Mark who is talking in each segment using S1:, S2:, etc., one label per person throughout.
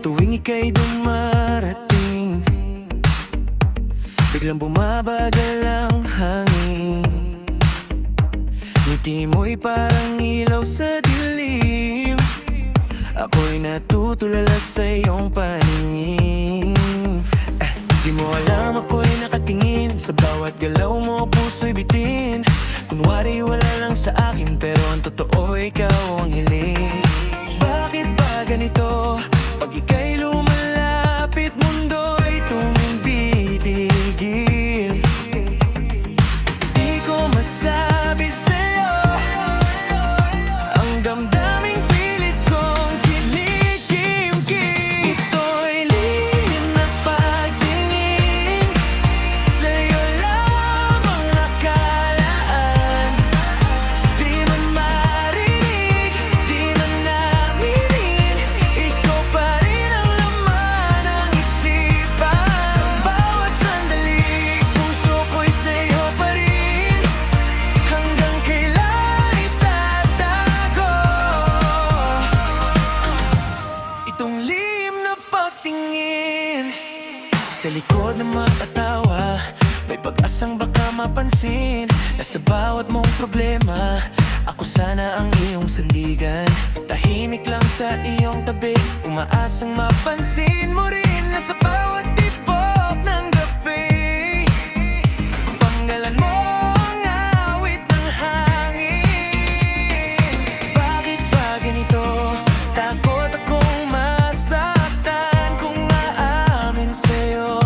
S1: Tuwing ika'y dumarating, biglang bumabagal ang hangin. Ngiti mo'y parang ilaw sa dilim. Ako'y natutulala sa iyong paningin. Di mo alam ako'y nakatingin. Sa bawat galaw mo puso'y bitin. Kunwari wala lang sa akin, pero ang totoo ikaw ang hiling. Bakit ba ganito? Pag ika'y lumalapit, mundo'y tumitigil. Di ko masabi sa'yo ang damdaming pilit kong kinikimkim. Ito'y lihim na pagtingin, sa'yo lamang nakalaan. Di man marinig, di man naminin, ikaw pa rin ang laman ng isipan. Sa bawat sandali, puso ko'y sa'yo pa rin. Hanggang kailan itatago itong lihim na pagtingin? Sa likod ng mga tawa, may pag-asang baka mapansin na sa bawat mong problema, ako sana ang iyong sandigan. Tahimik lang sa iyong tabi, umaasang mapansin mo rin na sa bawat tibok ng gabi, panggalan mo ang awit ng hangin. Bakit ba ganito? Takot akong masaktan kung aamin sa'yo.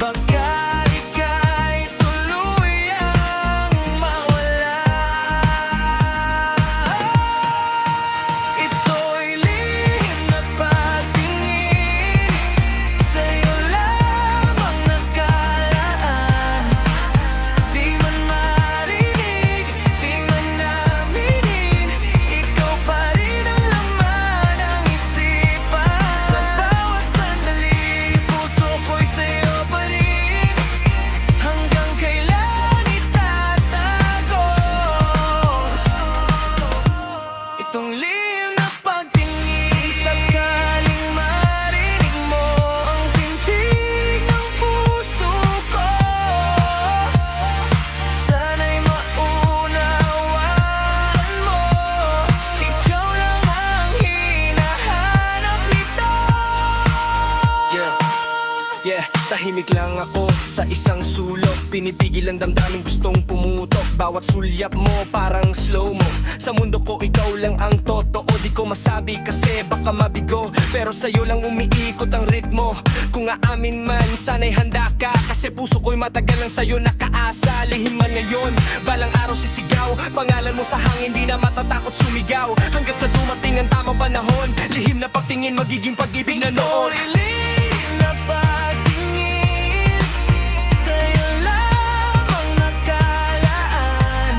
S1: Baka ika'y tuluyang mawala. Ito'y lihim na pagtingin, sa'yo lamang nakalaan. Di man marinig, di man naminin, ikaw pa rin ang laman ng isipan. Sa bawat sandali, puso ko'y sa'yo pa rin. Hanggang kailan itatago itong lihim na pagtingin? Sakaling marinig mo ang tintig ng puso ko, sana'y maunawaan mo, ikaw lang ang hinahanap nito. Yeah, tahimik lang ako sa isang sulok. Pinipigil ang damdamin gustong pumutok. Bawat sulyap mo parang slow-mo. Sa mundo ko ikaw lang ang totoo. Di ko masabi kasi baka mabigo, pero sa'yo lang umiikot ang ritmo. Kung aamin man, sana'y handa ka, kasi puso ko'y matagal lang sa'yo nakaasa. Lihim man ngayon, balang araw sisigaw, pangalan mo sa hangin, di na matatakot sumigaw. Hanggang sa dumating ang tamang panahon, lihim na pagtingin, magiging pag-ibig na noon. Lihim na pagtingin, sa'yo lamang nakalaan.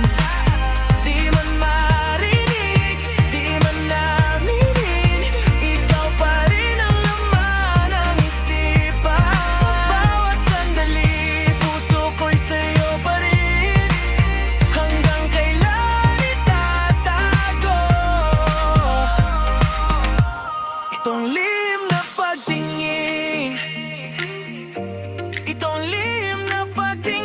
S1: Di man marinig, di man naminin, ikaw pa rin ang laman ng isipan. Sa bawat sandali, puso ko'y sa'yo pa rin. Hanggang kailan itatago itong lihim na pagtingin? Itong lihim na pagtingin.